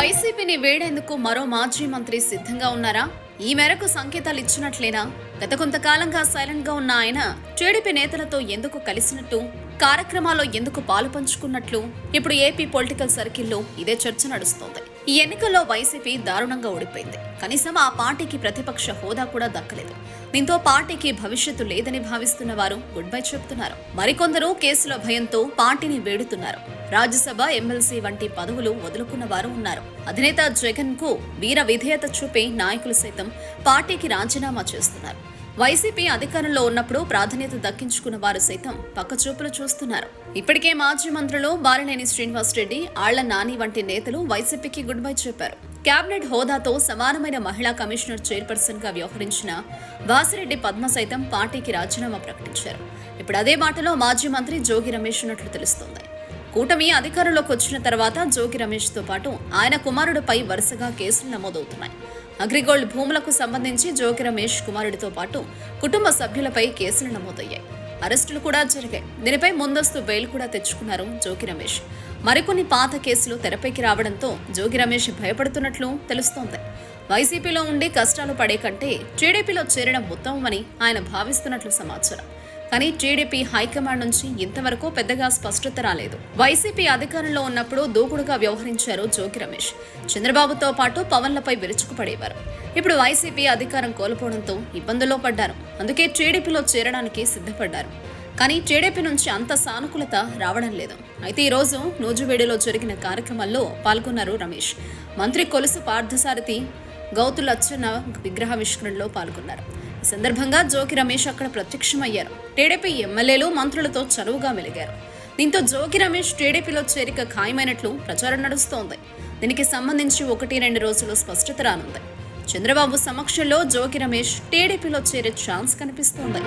వైసీపీని వేడేందుకు మరో మాజీ మంత్రి సిద్ధంగా ఉన్నారా? ఈ మేరకు సంకేతాలు ఇచ్చినట్లేనా? గత కొంతకాలంగా సైలెంట్ గా ఉన్న ఆయన టీడీపీ నేతలతో ఎందుకు కలిసినట్టు, కార్యక్రమాల్లో ఎందుకు పాలు పంచుకున్నట్లు ఇప్పుడు ఏపీ పొలిటికల్ సర్కిల్లో ఇదే చర్చ నడుస్తోంది. ఈ ఎన్నికల్లో వైసీపీ దారుణంగా ఓడిపోయింది. కనీసం ఆ పార్టీకి ప్రతిపక్ష హోదా కూడా దక్కలేదు. దీంతో పార్టీకి భవిష్యత్తు లేదని భావిస్తున్న వారు గుడ్ బై చెప్తున్నారు. మరికొందరు కేసుల భయంతో పార్టీని వేడుతున్నారు. రాజ్యసభ, ఎమ్మెల్సీ వంటి పదవులు వదులుకున్న వారు ఉన్నారు. అధినేత జగన్ కు వీర విధేయత చూపే నాయకులు సైతం పార్టీకి రాజీనామా చేస్తున్నారు. వైసీపీ అధికారంలో ఉన్నప్పుడు ప్రాధాన్యత దక్కించుకున్న వారు సైతం పక్కచూపులు చూస్తున్నారు. ఇప్పటికే మాజీ మంత్రులు బాలినేని శ్రీనివాసరెడ్డి, ఆళ్ల నాని వంటి నేతలు వైసీపీకి గుడ్ బై చెప్పారు. కేబినెట్ హోదాతో సమానమైన మహిళా కమిషనర్ చైర్పర్సన్ గా వ్యవహరించిన వాసిరెడ్డి పద్మ సైతం పార్టీకి రాజీనామా ప్రకటించారు. ఇప్పుడు అదే మాటలో మాజీ మంత్రి జోగి రమేష్ ఉన్నట్లు తెలుస్తోంది. కూటమి అధికారంలోకి వచ్చిన తర్వాత జోగి రమేష్ తో పాటు ఆయన కుమారుడిపై వరుసగా కేసులు నమోదవుతున్నాయి. అగ్రిగోల్డ్ భూములకు సంబంధించి జోగి రమేష్ కుమారుడితో పాటు కుటుంబ సభ్యులపై కేసులు నమోదయ్యాయి. అరెస్టులు కూడా జరిగాయి. దీనిపై ముందస్తు బెయిల్ కూడా తెచ్చుకున్నారు జోగి రమేష్. మరికొన్ని పాత కేసులు తెరపైకి రావడంతో జోగి రమేష్ భయపడుతున్నట్లు తెలుస్తోంది. వైసీపీలో ఉండి కష్టాలు పడే కంటే టీడీపీలో చేరడం ఉత్తమమని ఆయన భావిస్తున్నట్లు సమాచారం. కానీ టీడీపీ హైకమాండ్ నుంచి ఇంతవరకు పెద్దగా స్పష్టత రాలేదు. వైసీపీ అధికారంలో ఉన్నప్పుడు దూకుడుగా వ్యవహరించారు జోగి రమేష్. చంద్రబాబుతో పాటు పవన్లపై విరుచుకుపడేవారు. ఇప్పుడు వైసీపీ అధికారం కోల్పోవడంతో ఇబ్బందుల్లో పడ్డారు. అందుకే టీడీపీలో చేరడానికి సిద్ధపడ్డారు. కానీ టీడీపీ నుంచి అంత సానుకూలత రావడం లేదు. అయితే ఈ రోజు నూజివేడులో జరిగిన కార్యక్రమాల్లో పాల్గొన్నారు రమేష్. మంత్రి కొలుసు పార్థసారథి గౌతులచ్చన్న విగ్రహావిష్కరణలో పాల్గొన్నారు. ఈ సందర్భంగా జోగి రమేష్ అక్కడ ప్రత్యక్షమయ్యారు. టీడీపీ ఎమ్మెల్యేలు, మంత్రులతో చనువుగా మెలిగారు. దీంతో జోగి రమేష్ టీడీపీలో చేరిక ఖాయమైనట్లు ప్రచారం నడుస్తోంది. దీనికి సంబంధించి 1-2 రోజుల్లో స్పష్టత రానుంది. చంద్రబాబు సమక్షంలో జోగి రమేష్ టీడీపీలో చేరే ఛాన్స్ కనిపిస్తోంది.